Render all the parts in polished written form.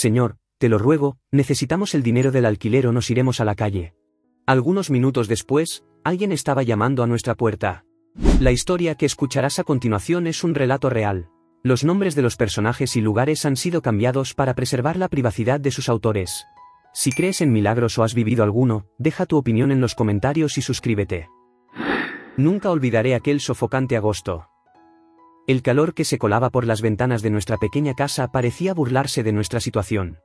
Señor, te lo ruego, necesitamos el dinero del alquiler o nos iremos a la calle. Algunos minutos después, alguien estaba llamando a nuestra puerta. La historia que escucharás a continuación es un relato real. Los nombres de los personajes y lugares han sido cambiados para preservar la privacidad de sus autores. Si crees en milagros o has vivido alguno, deja tu opinión en los comentarios y suscríbete. Nunca olvidaré aquel sofocante agosto. El calor que se colaba por las ventanas de nuestra pequeña casa parecía burlarse de nuestra situación.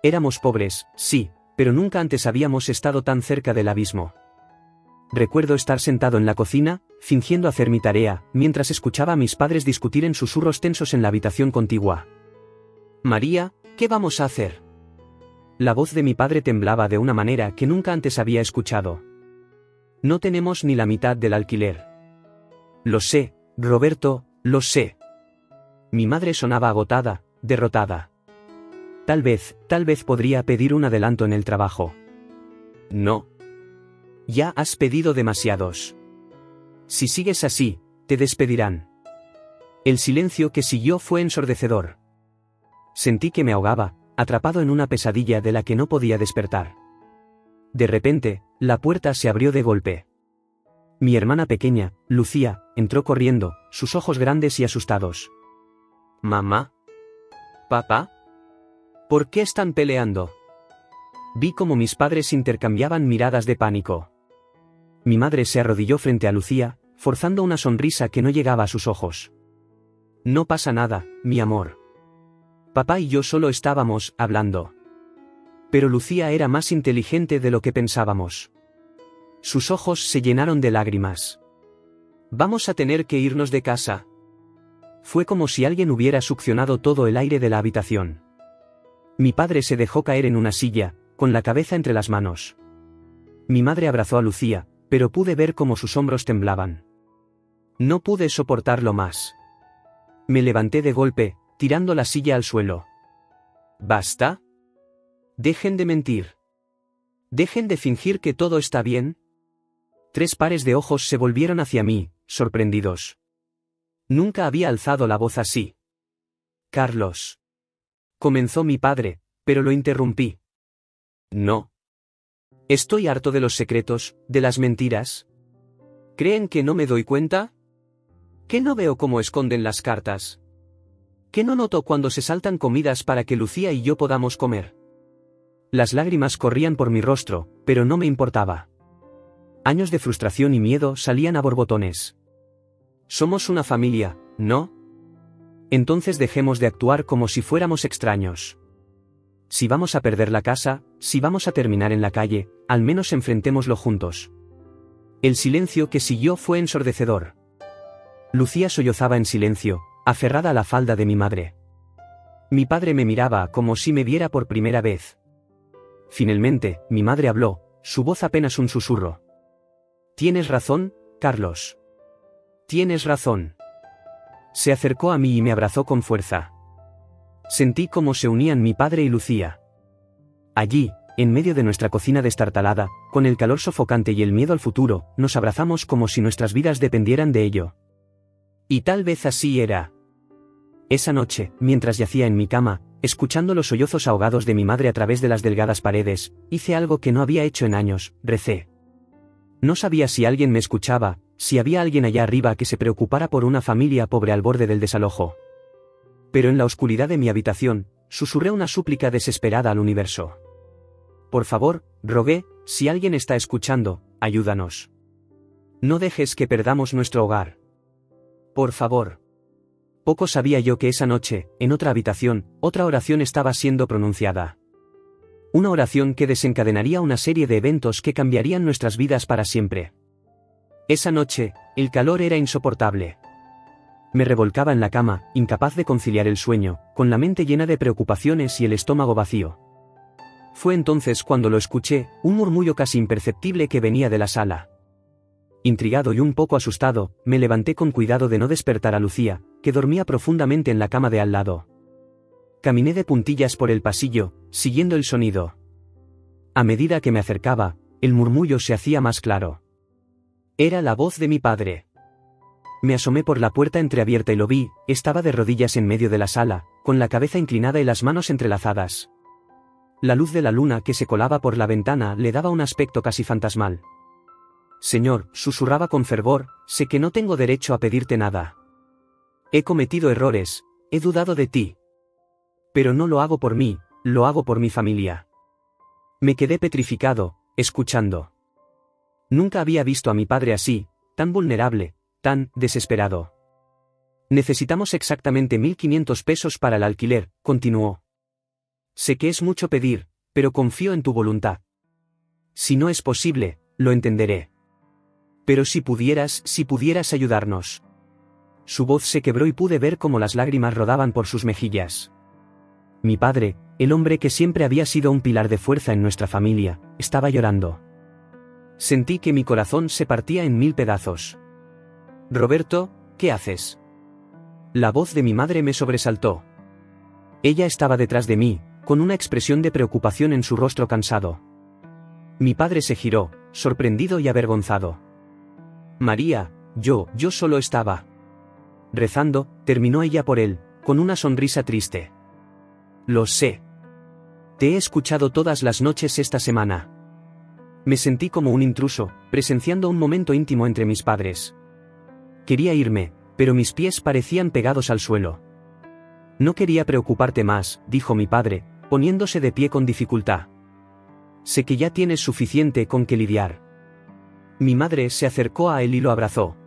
Éramos pobres, sí, pero nunca antes habíamos estado tan cerca del abismo. Recuerdo estar sentado en la cocina, fingiendo hacer mi tarea, mientras escuchaba a mis padres discutir en susurros tensos en la habitación contigua. María, ¿qué vamos a hacer? La voz de mi padre temblaba de una manera que nunca antes había escuchado. No tenemos ni la mitad del alquiler. Lo sé, Roberto, lo sé. Mi madre sonaba agotada, derrotada. Tal vez podría pedir un adelanto en el trabajo. No. Ya has pedido demasiados. Si sigues así, te despedirán. El silencio que siguió fue ensordecedor. Sentí que me ahogaba, atrapado en una pesadilla de la que no podía despertar. De repente, la puerta se abrió de golpe. Mi hermana pequeña, Lucía, entró corriendo, sus ojos grandes y asustados. ¿Mamá? ¿Papá? ¿Por qué están peleando? Vi cómo mis padres intercambiaban miradas de pánico. Mi madre se arrodilló frente a Lucía, forzando una sonrisa que no llegaba a sus ojos. No pasa nada, mi amor. Papá y yo solo estábamos hablando. Pero Lucía era más inteligente de lo que pensábamos. Sus ojos se llenaron de lágrimas. Vamos a tener que irnos de casa. Fue como si alguien hubiera succionado todo el aire de la habitación. Mi padre se dejó caer en una silla, con la cabeza entre las manos. Mi madre abrazó a Lucía, pero pude ver cómo sus hombros temblaban. No pude soportarlo más. Me levanté de golpe, tirando la silla al suelo. ¿Basta? Dejen de mentir. Dejen de fingir que todo está bien. 3 pares de ojos se volvieron hacia mí, sorprendidos. Nunca había alzado la voz así. Carlos. Comenzó mi padre, pero lo interrumpí. No. Estoy harto de los secretos, de las mentiras. ¿Creen que no me doy cuenta? ¿Que no veo cómo esconden las cartas? ¿Que no noto cuando se saltan comidas para que Lucía y yo podamos comer? Las lágrimas corrían por mi rostro, pero no me importaba. Años de frustración y miedo salían a borbotones. Somos una familia, ¿no? Entonces dejemos de actuar como si fuéramos extraños. Si vamos a perder la casa, si vamos a terminar en la calle, al menos enfrentémoslo juntos. El silencio que siguió fue ensordecedor. Lucía sollozaba en silencio, aferrada a la falda de mi madre. Mi padre me miraba como si me viera por primera vez. Finalmente, mi madre habló, su voz apenas un susurro. Tienes razón, Carlos. Tienes razón. Se acercó a mí y me abrazó con fuerza. Sentí cómo se unían mi padre y Lucía. Allí, en medio de nuestra cocina destartalada, con el calor sofocante y el miedo al futuro, nos abrazamos como si nuestras vidas dependieran de ello. Y tal vez así era. Esa noche, mientras yacía en mi cama, escuchando los sollozos ahogados de mi madre a través de las delgadas paredes, hice algo que no había hecho en años, recé. No sabía si alguien me escuchaba, si había alguien allá arriba que se preocupara por una familia pobre al borde del desalojo. Pero en la oscuridad de mi habitación, susurré una súplica desesperada al universo. Por favor, rogué, si alguien está escuchando, ayúdanos. No dejes que perdamos nuestro hogar. Por favor. Poco sabía yo que esa noche, en otra habitación, otra oración estaba siendo pronunciada. Una oración que desencadenaría una serie de eventos que cambiarían nuestras vidas para siempre. Esa noche, el calor era insoportable. Me revolcaba en la cama, incapaz de conciliar el sueño, con la mente llena de preocupaciones y el estómago vacío. Fue entonces cuando lo escuché, un murmullo casi imperceptible que venía de la sala. Intrigado y un poco asustado, me levanté con cuidado de no despertar a Lucía, que dormía profundamente en la cama de al lado. Caminé de puntillas por el pasillo, siguiendo el sonido. A medida que me acercaba, el murmullo se hacía más claro. Era la voz de mi padre. Me asomé por la puerta entreabierta y lo vi, estaba de rodillas en medio de la sala, con la cabeza inclinada y las manos entrelazadas. La luz de la luna que se colaba por la ventana le daba un aspecto casi fantasmal. Señor, susurraba con fervor, sé que no tengo derecho a pedirte nada. He cometido errores, he dudado de ti. Pero no lo hago por mí, lo hago por mi familia. Me quedé petrificado, escuchando. Nunca había visto a mi padre así, tan vulnerable, tan desesperado. Necesitamos exactamente 1.500 pesos para el alquiler, continuó. Sé que es mucho pedir, pero confío en tu voluntad. Si no es posible, lo entenderé. Pero si pudieras ayudarnos. Su voz se quebró y pude ver cómo las lágrimas rodaban por sus mejillas. Mi padre, el hombre que siempre había sido un pilar de fuerza en nuestra familia, estaba llorando. Sentí que mi corazón se partía en 1000 pedazos. Roberto, ¿qué haces? La voz de mi madre me sobresaltó. Ella estaba detrás de mí, con una expresión de preocupación en su rostro cansado. Mi padre se giró, sorprendido y avergonzado. María, yo solo estaba rezando, terminó ella por él, con una sonrisa triste. Lo sé. Te he escuchado todas las noches esta semana. Me sentí como un intruso, presenciando un momento íntimo entre mis padres. Quería irme, pero mis pies parecían pegados al suelo. No quería preocuparte más, dijo mi padre, poniéndose de pie con dificultad. Sé que ya tienes suficiente con que lidiar. Mi madre se acercó a él y lo abrazó.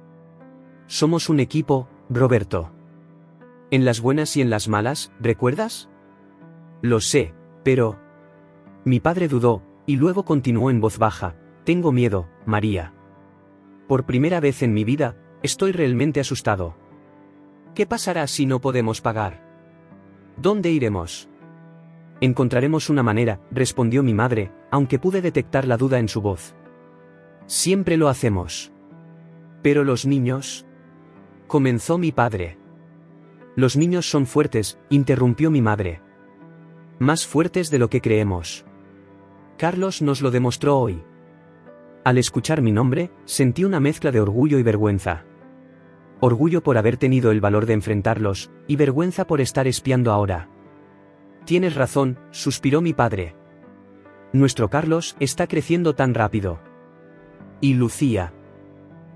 Somos un equipo, Roberto. En las buenas y en las malas, ¿recuerdas? Lo sé, pero... Mi padre dudó, y luego continuó en voz baja, tengo miedo, María. Por primera vez en mi vida, estoy realmente asustado. ¿Qué pasará si no podemos pagar? ¿Dónde iremos? Encontraremos una manera, respondió mi madre, aunque pude detectar la duda en su voz. Siempre lo hacemos. ¿Pero los niños? Comenzó mi padre. Los niños son fuertes, interrumpió mi madre. Más fuertes de lo que creemos. Carlos nos lo demostró hoy. Al escuchar mi nombre, sentí una mezcla de orgullo y vergüenza. Orgullo por haber tenido el valor de enfrentarlos, y vergüenza por estar espiando ahora. Tienes razón, suspiró mi padre. Nuestro Carlos está creciendo tan rápido. Y Lucía.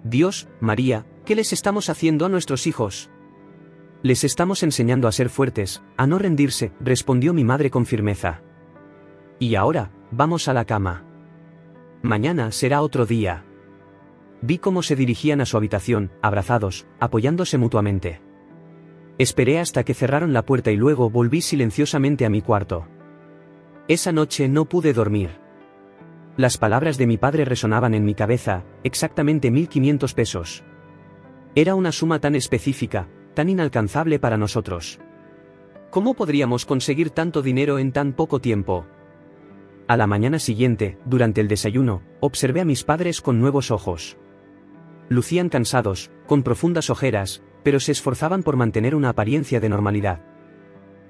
Dios, María, ¿qué les estamos haciendo a nuestros hijos? Les estamos enseñando a ser fuertes, a no rendirse, respondió mi madre con firmeza. Y ahora, vamos a la cama. Mañana será otro día. Vi cómo se dirigían a su habitación, abrazados, apoyándose mutuamente. Esperé hasta que cerraron la puerta y luego volví silenciosamente a mi cuarto. Esa noche no pude dormir. Las palabras de mi padre resonaban en mi cabeza, exactamente 1.500 pesos. Era una suma tan específica, tan inalcanzable para nosotros. ¿Cómo podríamos conseguir tanto dinero en tan poco tiempo? A la mañana siguiente, durante el desayuno, observé a mis padres con nuevos ojos. Lucían cansados, con profundas ojeras, pero se esforzaban por mantener una apariencia de normalidad.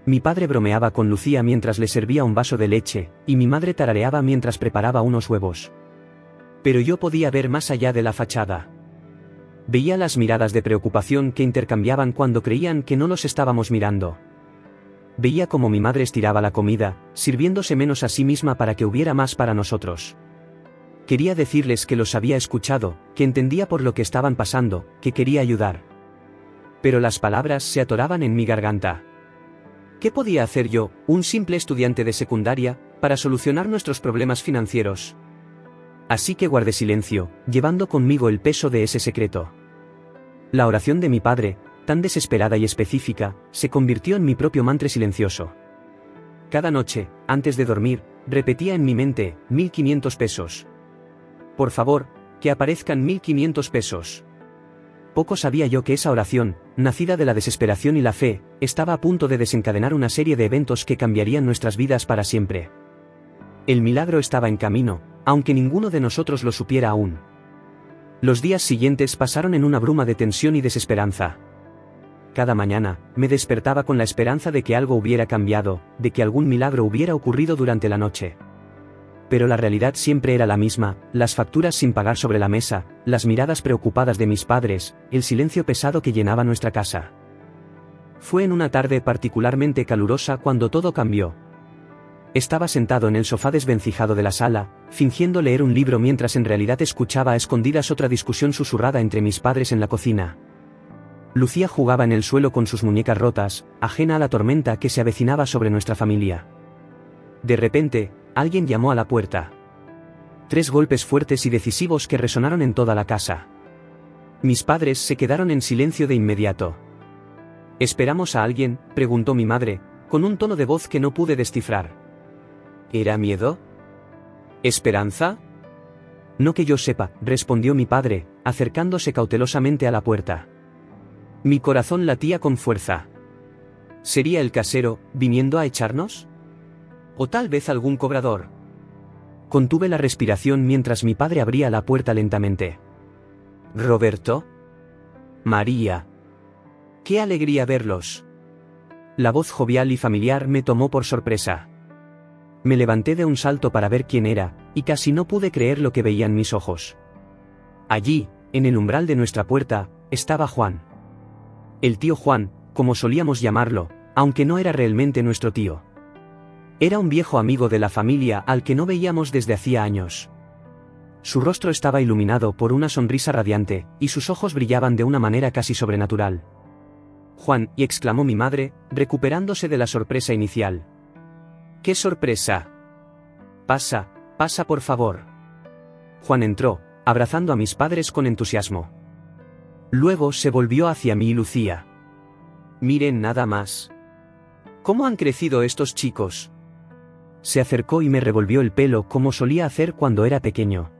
Mi padre bromeaba con Lucía mientras le servía un vaso de leche, y mi madre tarareaba mientras preparaba unos huevos. Pero yo podía ver más allá de la fachada. Veía las miradas de preocupación que intercambiaban cuando creían que no los estábamos mirando. Veía cómo mi madre estiraba la comida, sirviéndose menos a sí misma para que hubiera más para nosotros. Quería decirles que los había escuchado, que entendía por lo que estaban pasando, que quería ayudar. Pero las palabras se atoraban en mi garganta. ¿Qué podía hacer yo, un simple estudiante de secundaria, para solucionar nuestros problemas financieros? Así que guardé silencio, llevando conmigo el peso de ese secreto. La oración de mi padre, tan desesperada y específica, se convirtió en mi propio mantra silencioso. Cada noche, antes de dormir, repetía en mi mente, 1.500 pesos. Por favor, que aparezcan 1.500 pesos. Poco sabía yo que esa oración, nacida de la desesperación y la fe, estaba a punto de desencadenar una serie de eventos que cambiarían nuestras vidas para siempre. El milagro estaba en camino, aunque ninguno de nosotros lo supiera aún. Los días siguientes pasaron en una bruma de tensión y desesperanza. Cada mañana, me despertaba con la esperanza de que algo hubiera cambiado, de que algún milagro hubiera ocurrido durante la noche. pero la realidad siempre era la misma, las facturas sin pagar sobre la mesa, las miradas preocupadas de mis padres, el silencio pesado que llenaba nuestra casa. Fue en una tarde particularmente calurosa cuando todo cambió. Estaba sentado en el sofá desvencijado de la sala, fingiendo leer un libro mientras en realidad escuchaba a escondidas otra discusión susurrada entre mis padres en la cocina. Lucía jugaba en el suelo con sus muñecas rotas, ajena a la tormenta que se avecinaba sobre nuestra familia. De repente, alguien llamó a la puerta. 3 golpes fuertes y decisivos que resonaron en toda la casa. Mis padres se quedaron en silencio de inmediato. ¿Esperamos a alguien?, preguntó mi madre, con un tono de voz que no pude descifrar. ¿Era miedo? ¿Esperanza? No que yo sepa, respondió mi padre, acercándose cautelosamente a la puerta. Mi corazón latía con fuerza. ¿Sería el casero, viniendo a echarnos? ¿O tal vez algún cobrador? Contuve la respiración mientras mi padre abría la puerta lentamente. ¿Roberto? María. ¡Qué alegría verlos! La voz jovial y familiar me tomó por sorpresa. Me levanté de un salto para ver quién era, y casi no pude creer lo que veían mis ojos. Allí, en el umbral de nuestra puerta, estaba Juan. El tío Juan, como solíamos llamarlo, aunque no era realmente nuestro tío. Era un viejo amigo de la familia al que no veíamos desde hacía años. Su rostro estaba iluminado por una sonrisa radiante, y sus ojos brillaban de una manera casi sobrenatural. Juan, y exclamó mi madre, recuperándose de la sorpresa inicial. ¡Qué sorpresa! Pasa, pasa por favor. Juan entró, abrazando a mis padres con entusiasmo. Luego se volvió hacia mí y Lucía. Miren nada más. ¿Cómo han crecido estos chicos? Se acercó y me revolvió el pelo como solía hacer cuando era pequeño.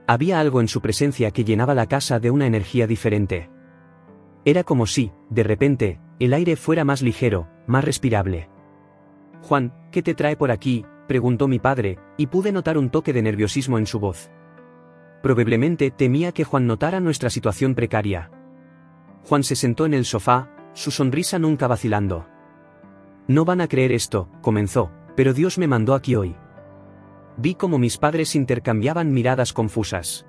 Había algo en su presencia que llenaba la casa de una energía diferente. Era como si, de repente, el aire fuera más ligero, más respirable. Juan, ¿qué te trae por aquí?, preguntó mi padre, y pude notar un toque de nerviosismo en su voz. Probablemente temía que Juan notara nuestra situación precaria. Juan se sentó en el sofá, su sonrisa nunca vacilando. No van a creer esto, comenzó, pero Dios me mandó aquí hoy. Vi cómo mis padres intercambiaban miradas confusas.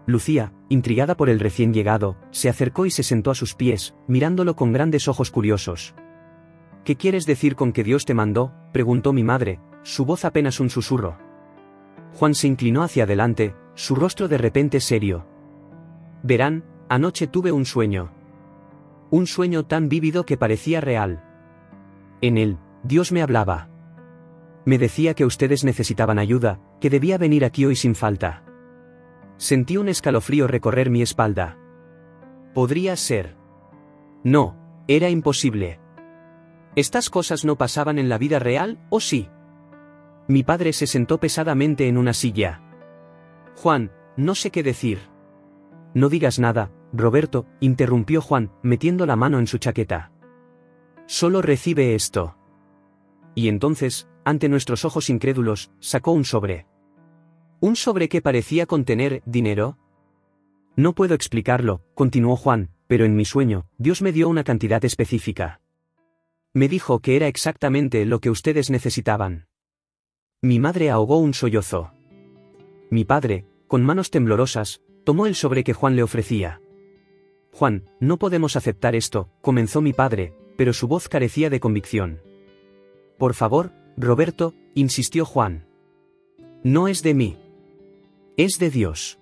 Lucía, intrigada por el recién llegado, se acercó y se sentó a sus pies, mirándolo con grandes ojos curiosos. ¿Qué quieres decir con que Dios te mandó?, preguntó mi madre, su voz apenas un susurro. Juan se inclinó hacia adelante, su rostro de repente serio. Verán, anoche tuve un sueño. Un sueño tan vívido que parecía real. En él, Dios me hablaba. Me decía que ustedes necesitaban ayuda, que debía venir aquí hoy sin falta. Sentí un escalofrío recorrer mi espalda. ¿Podría ser? No, era imposible. ¿Estas cosas no pasaban en la vida real, o sí? Mi padre se sentó pesadamente en una silla. Juan, no sé qué decir. No digas nada, Roberto, interrumpió Juan, metiendo la mano en su chaqueta. Solo recibe esto. Y entonces, ante nuestros ojos incrédulos, sacó un sobre. ¿Un sobre que parecía contener dinero? No puedo explicarlo, continuó Juan, pero en mi sueño, Dios me dio una cantidad específica. Me dijo que era exactamente lo que ustedes necesitaban. Mi madre ahogó un sollozo. Mi padre, con manos temblorosas, tomó el sobre que Juan le ofrecía. Juan, no podemos aceptar esto, comenzó mi padre, pero su voz carecía de convicción. Por favor, Roberto, insistió Juan. No es de mí. Es de Dios.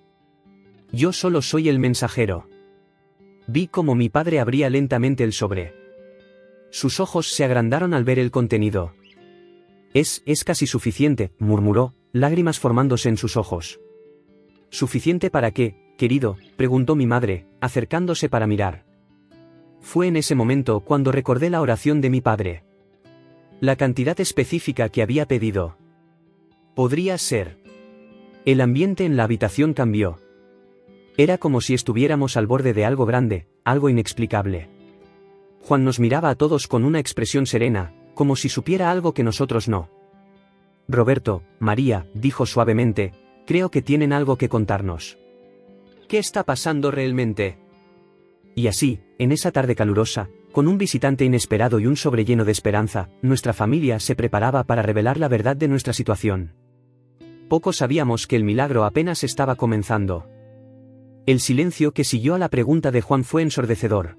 Yo solo soy el mensajero. Vi cómo mi padre abría lentamente el sobre. Sus ojos se agrandaron al ver el contenido. Es casi suficiente, murmuró, lágrimas formándose en sus ojos. ¿Suficiente para qué, querido?, preguntó mi madre, acercándose para mirar. Fue en ese momento cuando recordé la oración de mi padre. La cantidad específica que había pedido. Podría ser. El ambiente en la habitación cambió. Era como si estuviéramos al borde de algo grande, algo inexplicable. Juan nos miraba a todos con una expresión serena, como si supiera algo que nosotros no. Roberto, María, dijo suavemente, creo que tienen algo que contarnos. ¿Qué está pasando realmente? Y así, en esa tarde calurosa, con un visitante inesperado y un sobre lleno de esperanza, nuestra familia se preparaba para revelar la verdad de nuestra situación. poco sabíamos que el milagro apenas estaba comenzando. El silencio que siguió a la pregunta de Juan fue ensordecedor.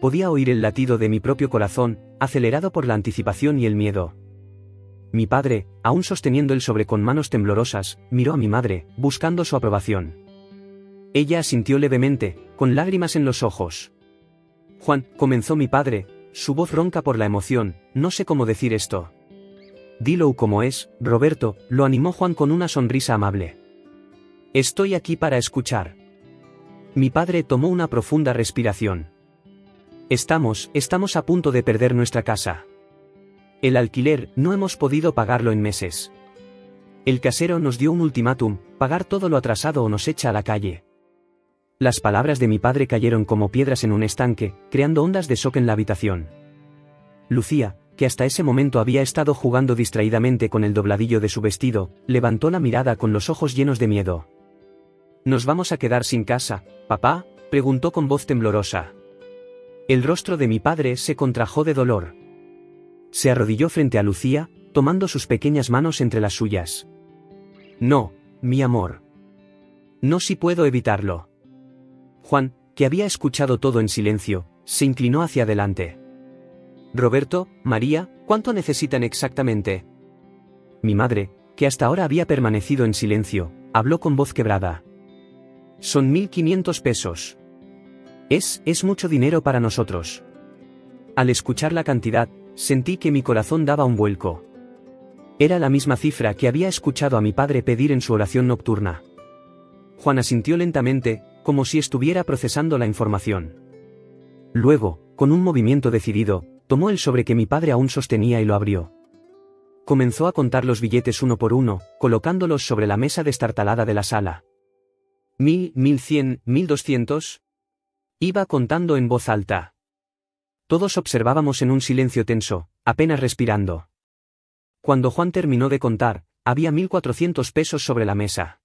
Podía oír el latido de mi propio corazón, acelerado por la anticipación y el miedo. Mi padre, aún sosteniendo el sobre con manos temblorosas, miró a mi madre, buscando su aprobación. Ella asintió levemente, con lágrimas en los ojos. Juan, comenzó mi padre, su voz ronca por la emoción, no sé cómo decir esto. Dilo como es, Roberto, lo animó Juan con una sonrisa amable. Estoy aquí para escuchar. Mi padre tomó una profunda respiración. Estamos a punto de perder nuestra casa. El alquiler, no hemos podido pagarlo en meses. El casero nos dio un ultimátum, pagar todo lo atrasado o nos echa a la calle. Las palabras de mi padre cayeron como piedras en un estanque, creando ondas de shock en la habitación. Lucía, que hasta ese momento había estado jugando distraídamente con el dobladillo de su vestido, levantó la mirada con los ojos llenos de miedo. ¿Nos vamos a quedar sin casa, papá?, preguntó con voz temblorosa. El rostro de mi padre se contrajo de dolor. Se arrodilló frente a Lucía, tomando sus pequeñas manos entre las suyas. No, mi amor. No si puedo evitarlo. Juan, que había escuchado todo en silencio, se inclinó hacia adelante. Roberto, María, ¿cuánto necesitan exactamente? Mi madre, que hasta ahora había permanecido en silencio, habló con voz quebrada. Son 1.500 pesos. Es mucho dinero para nosotros. Al escuchar la cantidad, sentí que mi corazón daba un vuelco. Era la misma cifra que había escuchado a mi padre pedir en su oración nocturna. Juan asintió lentamente, como si estuviera procesando la información. Luego, con un movimiento decidido, tomó el sobre que mi padre aún sostenía y lo abrió. Comenzó a contar los billetes uno por uno, colocándolos sobre la mesa destartalada de la sala. 1.000, 1.100, 1.200. Iba contando en voz alta. Todos observábamos en un silencio tenso, apenas respirando. Cuando Juan terminó de contar, había 1.400 pesos sobre la mesa.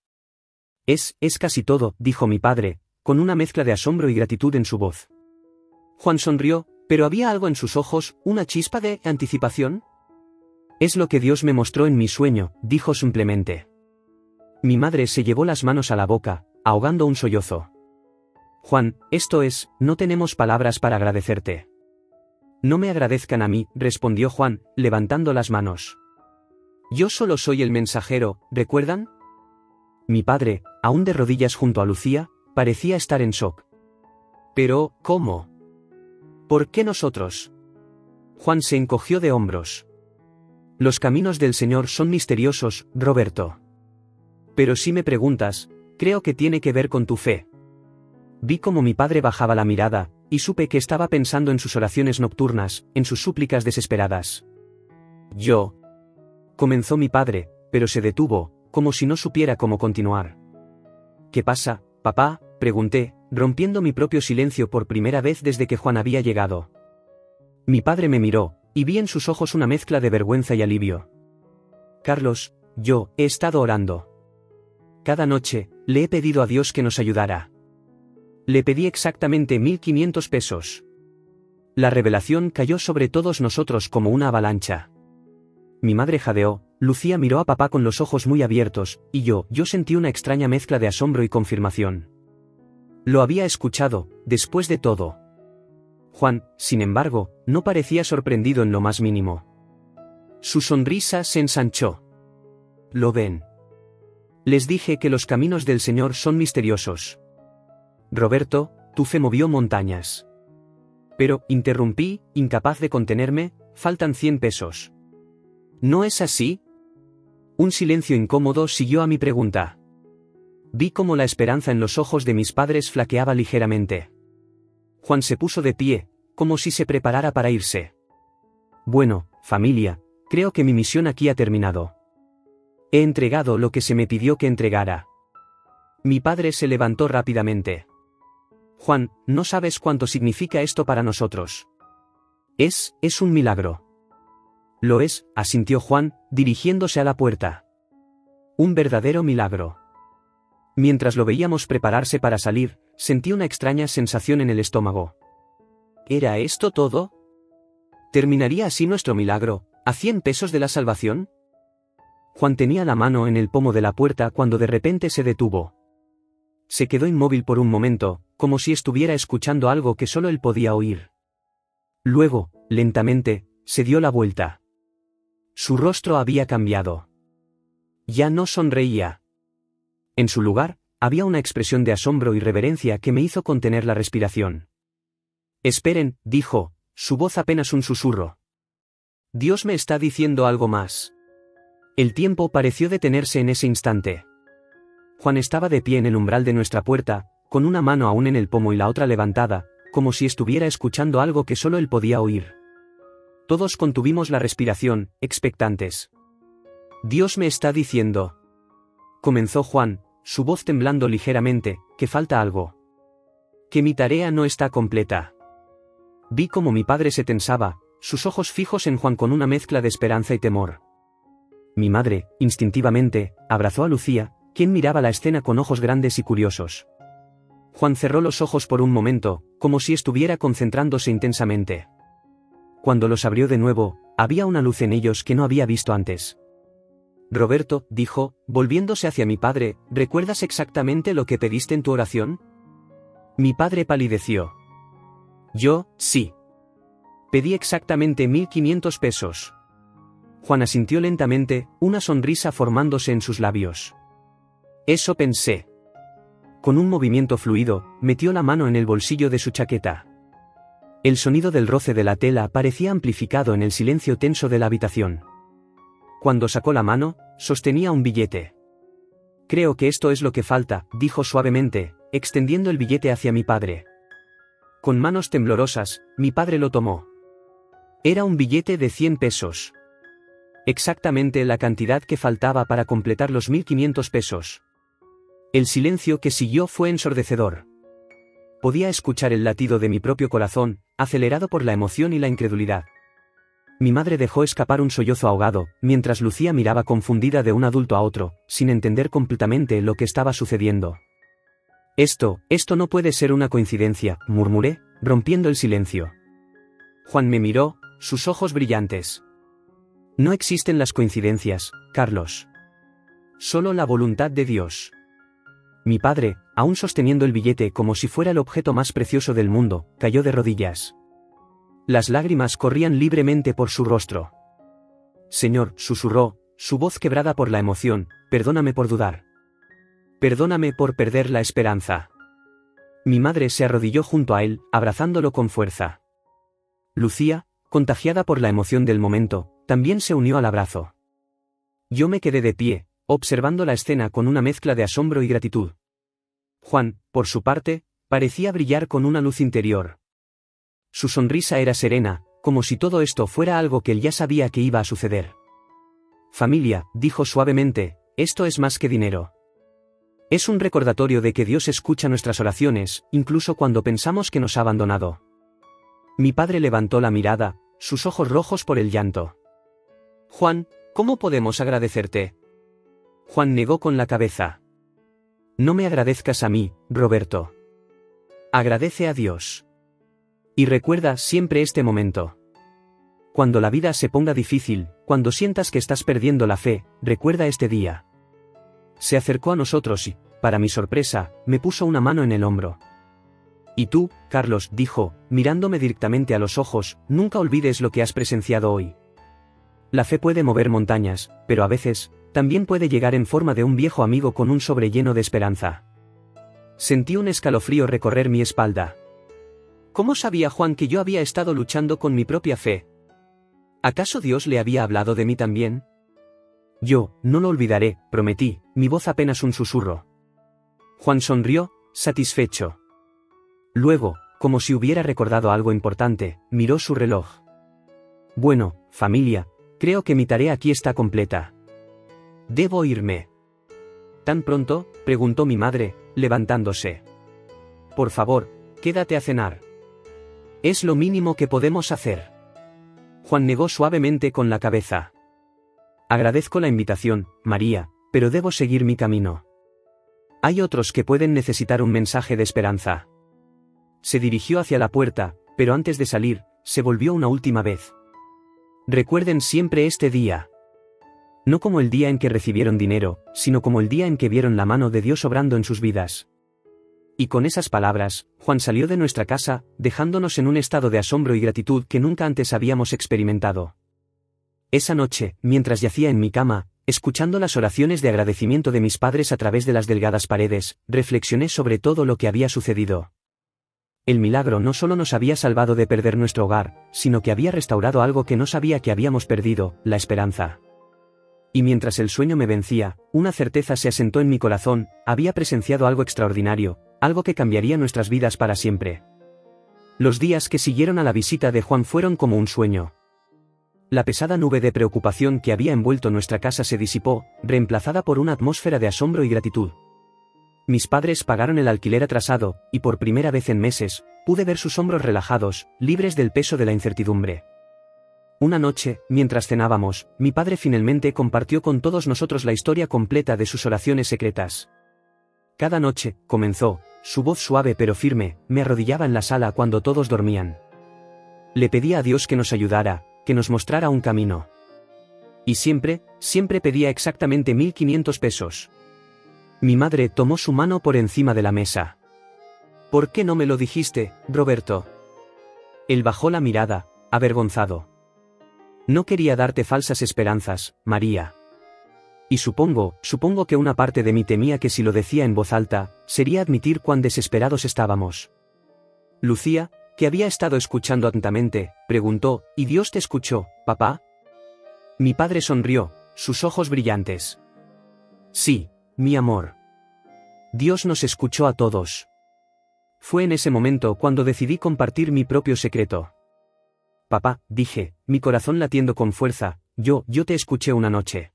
Es casi todo, dijo mi padre, con una mezcla de asombro y gratitud en su voz. Juan sonrió, pero había algo en sus ojos, una chispa de anticipación. Es lo que Dios me mostró en mi sueño, dijo simplemente. Mi madre se llevó las manos a la boca, ahogando un sollozo. Juan, no tenemos palabras para agradecerte. No me agradezcan a mí, respondió Juan, levantando las manos. Yo solo soy el mensajero, ¿recuerdan? Mi padre, aún de rodillas junto a Lucía, parecía estar en shock. Pero, ¿cómo? ¿Por qué nosotros? Juan se encogió de hombros. Los caminos del Señor son misteriosos, Roberto. Pero si me preguntas, creo que tiene que ver con tu fe. Vi cómo mi padre bajaba la mirada, y supe que estaba pensando en sus oraciones nocturnas, en sus súplicas desesperadas. Yo. Comenzó mi padre, pero se detuvo, como si no supiera cómo continuar. ¿Qué pasa, papá?, pregunté, rompiendo mi propio silencio por primera vez desde que Juan había llegado. Mi padre me miró, y vi en sus ojos una mezcla de vergüenza y alivio. Carlos, yo he estado orando. Cada noche, le he pedido a Dios que nos ayudara. Le pedí exactamente 1.500 pesos. La revelación cayó sobre todos nosotros como una avalancha. Mi madre jadeó, Lucía miró a papá con los ojos muy abiertos, y yo sentí una extraña mezcla de asombro y confirmación. Lo había escuchado, después de todo. Juan, sin embargo, no parecía sorprendido en lo más mínimo. Su sonrisa se ensanchó. ¿Lo ven? Les dije que los caminos del Señor son misteriosos. Roberto, tu fe movió montañas. Pero, interrumpí, incapaz de contenerme, faltan 100 pesos. ¿No es así? Un silencio incómodo siguió a mi pregunta. Vi cómo la esperanza en los ojos de mis padres flaqueaba ligeramente. Juan se puso de pie, como si se preparara para irse. Bueno, familia, creo que mi misión aquí ha terminado. He entregado lo que se me pidió que entregara. Mi padre se levantó rápidamente. Juan, no sabes cuánto significa esto para nosotros. Es un milagro. Lo es, asintió Juan, dirigiéndose a la puerta. Un verdadero milagro. Mientras lo veíamos prepararse para salir, sentí una extraña sensación en el estómago. ¿Era esto todo? ¿Terminaría así nuestro milagro, a 100 pesos de la salvación? Juan tenía la mano en el pomo de la puerta cuando de repente se detuvo. Se quedó inmóvil por un momento, como si estuviera escuchando algo que solo él podía oír. Luego, lentamente, se dio la vuelta. Su rostro había cambiado. Ya no sonreía. En su lugar, había una expresión de asombro y reverencia que me hizo contener la respiración. «Esperen», dijo, su voz apenas un susurro. «Dios me está diciendo algo más». El tiempo pareció detenerse en ese instante. Juan estaba de pie en el umbral de nuestra puerta, con una mano aún en el pomo y la otra levantada, como si estuviera escuchando algo que solo él podía oír. Todos contuvimos la respiración, expectantes. «Dios me está diciendo», comenzó Juan, su voz temblando ligeramente, «que falta algo. Que mi tarea no está completa». Vi cómo mi padre se tensaba, sus ojos fijos en Juan con una mezcla de esperanza y temor. Mi madre, instintivamente, abrazó a Lucía, quien miraba la escena con ojos grandes y curiosos. Juan cerró los ojos por un momento, como si estuviera concentrándose intensamente. Cuando los abrió de nuevo, había una luz en ellos que no había visto antes. «Roberto», dijo, volviéndose hacia mi padre, «¿recuerdas exactamente lo que pediste en tu oración?» Mi padre palideció. «Yo, sí. Pedí exactamente 1.500 pesos». Juan asintió lentamente, una sonrisa formándose en sus labios. «Eso pensé». Con un movimiento fluido, metió la mano en el bolsillo de su chaqueta. El sonido del roce de la tela parecía amplificado en el silencio tenso de la habitación. Cuando sacó la mano, sostenía un billete. «Creo que esto es lo que falta», dijo suavemente, extendiendo el billete hacia mi padre. Con manos temblorosas, mi padre lo tomó. Era un billete de 100 pesos. Exactamente la cantidad que faltaba para completar los 1.500 pesos. El silencio que siguió fue ensordecedor. Podía escuchar el latido de mi propio corazón, acelerado por la emoción y la incredulidad. Mi madre dejó escapar un sollozo ahogado, mientras Lucía miraba confundida de un adulto a otro, sin entender completamente lo que estaba sucediendo. Esto no puede ser una coincidencia», murmuré, rompiendo el silencio. Juan me miró, sus ojos brillantes. «No existen las coincidencias, Carlos. Solo la voluntad de Dios». Mi padre, aún sosteniendo el billete como si fuera el objeto más precioso del mundo, cayó de rodillas. Las lágrimas corrían libremente por su rostro. «Señor», susurró, su voz quebrada por la emoción, «perdóname por dudar. Perdóname por perder la esperanza». Mi madre se arrodilló junto a él, abrazándolo con fuerza. Lucía, contagiada por la emoción del momento, también se unió al abrazo. Yo me quedé de pie, observando la escena con una mezcla de asombro y gratitud. Juan, por su parte, parecía brillar con una luz interior. Su sonrisa era serena, como si todo esto fuera algo que él ya sabía que iba a suceder. «Familia», dijo suavemente, «esto es más que dinero. Es un recordatorio de que Dios escucha nuestras oraciones, incluso cuando pensamos que nos ha abandonado». Mi padre levantó la mirada, sus ojos rojos por el llanto. «Juan, ¿cómo podemos agradecerte?» Juan negó con la cabeza. «No me agradezcas a mí, Roberto. Agradece a Dios. Y recuerda siempre este momento. Cuando la vida se ponga difícil, cuando sientas que estás perdiendo la fe, recuerda este día». Se acercó a nosotros y, para mi sorpresa, me puso una mano en el hombro. «Y tú, Carlos», dijo, mirándome directamente a los ojos, «nunca olvides lo que has presenciado hoy. La fe puede mover montañas, pero a veces, también puede llegar en forma de un viejo amigo con un sobre lleno de esperanza». Sentí un escalofrío recorrer mi espalda. ¿Cómo sabía Juan que yo había estado luchando con mi propia fe? ¿Acaso Dios le había hablado de mí también? «Yo, no lo olvidaré», prometí, mi voz apenas un susurro. Juan sonrió, satisfecho. Luego, como si hubiera recordado algo importante, miró su reloj. «Bueno, familia, creo que mi tarea aquí está completa. ¿Debo irme?» «¿Tan pronto?», preguntó mi madre, levantándose. «Por favor, quédate a cenar. Es lo mínimo que podemos hacer». Juan negó suavemente con la cabeza. «Agradezco la invitación, María, pero debo seguir mi camino. Hay otros que pueden necesitar un mensaje de esperanza». Se dirigió hacia la puerta, pero antes de salir, se volvió una última vez. «Recuerden siempre este día. No como el día en que recibieron dinero, sino como el día en que vieron la mano de Dios obrando en sus vidas. Y con esas palabras, Juan salió de nuestra casa, dejándonos en un estado de asombro y gratitud que nunca antes habíamos experimentado. Esa noche, mientras yacía en mi cama, escuchando las oraciones de agradecimiento de mis padres a través de las delgadas paredes, reflexioné sobre todo lo que había sucedido. El milagro no solo nos había salvado de perder nuestro hogar, sino que había restaurado algo que no sabía que habíamos perdido, la esperanza. Y mientras el sueño me vencía, una certeza se asentó en mi corazón: había presenciado algo extraordinario, algo que cambiaría nuestras vidas para siempre. Los días que siguieron a la visita de Juan fueron como un sueño. La pesada nube de preocupación que había envuelto nuestra casa se disipó, reemplazada por una atmósfera de asombro y gratitud. Mis padres pagaron el alquiler atrasado, y por primera vez en meses, pude ver sus hombros relajados, libres del peso de la incertidumbre. Una noche, mientras cenábamos, mi padre finalmente compartió con todos nosotros la historia completa de sus oraciones secretas. Cada noche, comenzó, su voz suave pero firme, me arrodillaba en la sala cuando todos dormían. Le pedía a Dios que nos ayudara, que nos mostrara un camino. Y siempre pedía exactamente 1.500 pesos. Mi madre tomó su mano por encima de la mesa. ¿Por qué no me lo dijiste, Roberto? Él bajó la mirada, avergonzado. No quería darte falsas esperanzas, María. Y supongo que una parte de mí temía que si lo decía en voz alta, sería admitir cuán desesperados estábamos. Lucía, que había estado escuchando atentamente, preguntó: ¿y Dios te escuchó, papá? Mi padre sonrió, sus ojos brillantes. Sí, mi amor. Dios nos escuchó a todos. Fue en ese momento cuando decidí compartir mi propio secreto. Papá, dije, mi corazón latiendo con fuerza, yo te escuché una noche.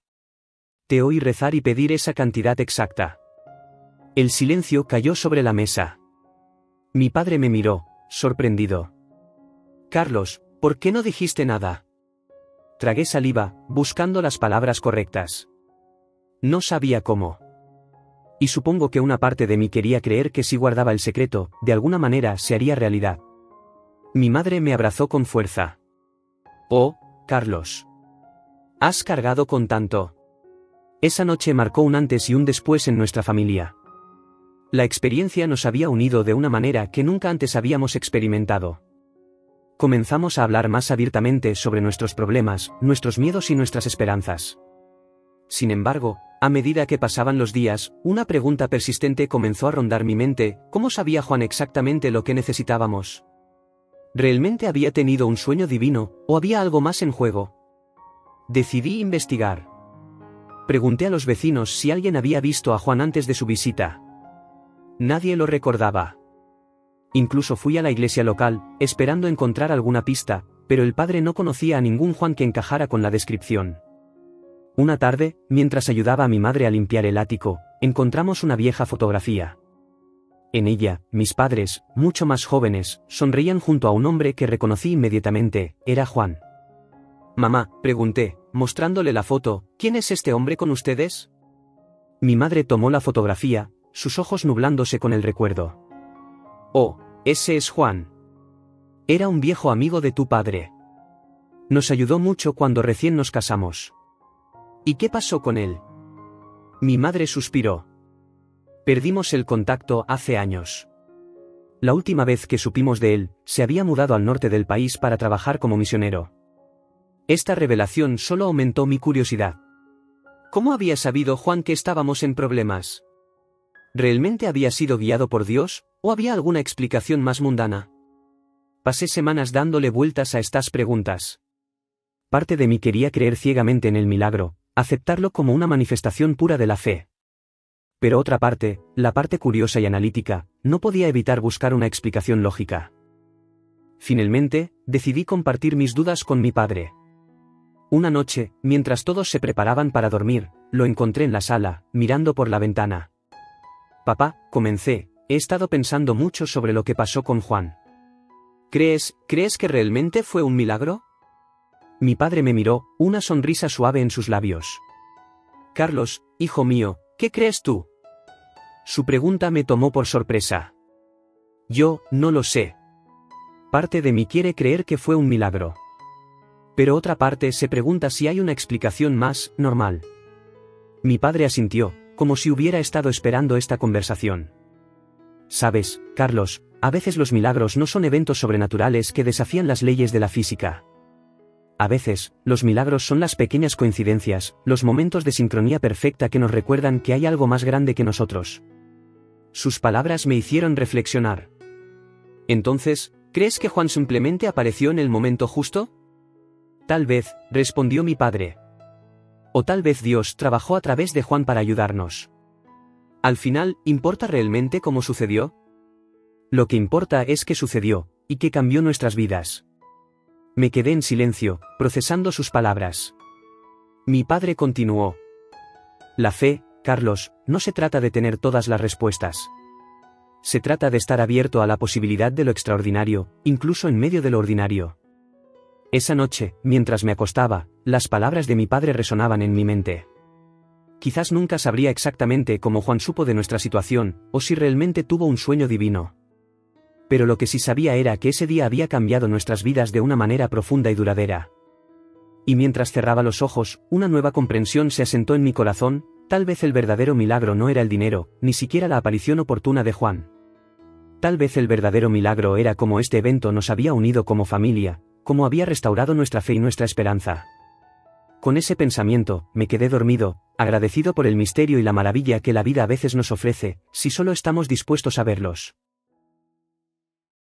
Te oí rezar y pedir esa cantidad exacta. El silencio cayó sobre la mesa. Mi padre me miró, sorprendido. Carlos, ¿por qué no dijiste nada? Tragué saliva, buscando las palabras correctas. No sabía cómo. Y supongo que una parte de mí quería creer que si guardaba el secreto, de alguna manera se haría realidad. Mi madre me abrazó con fuerza. Oh, Carlos. Has cargado con tanto. Esa noche marcó un antes y un después en nuestra familia. La experiencia nos había unido de una manera que nunca antes habíamos experimentado. Comenzamos a hablar más abiertamente sobre nuestros problemas, nuestros miedos y nuestras esperanzas. Sin embargo, a medida que pasaban los días, una pregunta persistente comenzó a rondar mi mente: ¿cómo sabía Juan exactamente lo que necesitábamos? ¿Realmente había tenido un sueño divino, o había algo más en juego? Decidí investigar. Pregunté a los vecinos si alguien había visto a Juan antes de su visita. Nadie lo recordaba. Incluso fui a la iglesia local, esperando encontrar alguna pista, pero el padre no conocía a ningún Juan que encajara con la descripción. Una tarde, mientras ayudaba a mi madre a limpiar el ático, encontramos una vieja fotografía. En ella, mis padres, mucho más jóvenes, sonreían junto a un hombre que reconocí inmediatamente: era Juan. Mamá, pregunté, mostrándole la foto, ¿quién es este hombre con ustedes? Mi madre tomó la fotografía, sus ojos nublándose con el recuerdo. Oh, ese es Juan. Era un viejo amigo de tu padre. Nos ayudó mucho cuando recién nos casamos. ¿Y qué pasó con él? Mi madre suspiró. Perdimos el contacto hace años. La última vez que supimos de él, se había mudado al norte del país para trabajar como misionero. Esta revelación solo aumentó mi curiosidad. ¿Cómo había sabido Juan que estábamos en problemas? ¿Realmente había sido guiado por Dios, o había alguna explicación más mundana? Pasé semanas dándole vueltas a estas preguntas. Parte de mí quería creer ciegamente en el milagro, aceptarlo como una manifestación pura de la fe. Pero otra parte, la parte curiosa y analítica, no podía evitar buscar una explicación lógica. Finalmente, decidí compartir mis dudas con mi padre. Una noche, mientras todos se preparaban para dormir, lo encontré en la sala, mirando por la ventana. Papá, comencé, he estado pensando mucho sobre lo que pasó con Juan. ¿Crees que realmente fue un milagro? Mi padre me miró, una sonrisa suave en sus labios. Carlos, hijo mío, ¿qué crees tú? Su pregunta me tomó por sorpresa. Yo, no lo sé. Parte de mí quiere creer que fue un milagro. Pero otra parte se pregunta si hay una explicación más normal. Mi padre asintió, como si hubiera estado esperando esta conversación. Sabes, Carlos, a veces los milagros no son eventos sobrenaturales que desafían las leyes de la física. A veces, los milagros son las pequeñas coincidencias, los momentos de sincronía perfecta que nos recuerdan que hay algo más grande que nosotros. Sus palabras me hicieron reflexionar. Entonces, ¿crees que Juan simplemente apareció en el momento justo? Tal vez, respondió mi padre. O tal vez Dios trabajó a través de Juan para ayudarnos. Al final, ¿importa realmente cómo sucedió? Lo que importa es que sucedió, y que cambió nuestras vidas. Me quedé en silencio, procesando sus palabras. Mi padre continuó. La fe, Carlos, no se trata de tener todas las respuestas. Se trata de estar abierto a la posibilidad de lo extraordinario, incluso en medio de lo ordinario. Esa noche, mientras me acostaba, las palabras de mi padre resonaban en mi mente. Quizás nunca sabría exactamente cómo Juan supo de nuestra situación, o si realmente tuvo un sueño divino. Pero lo que sí sabía era que ese día había cambiado nuestras vidas de una manera profunda y duradera. Y mientras cerraba los ojos, una nueva comprensión se asentó en mi corazón. Tal vez el verdadero milagro no era el dinero, ni siquiera la aparición oportuna de Juan. Tal vez el verdadero milagro era cómo este evento nos había unido como familia, cómo había restaurado nuestra fe y nuestra esperanza. Con ese pensamiento, me quedé dormido, agradecido por el misterio y la maravilla que la vida a veces nos ofrece, si solo estamos dispuestos a verlos.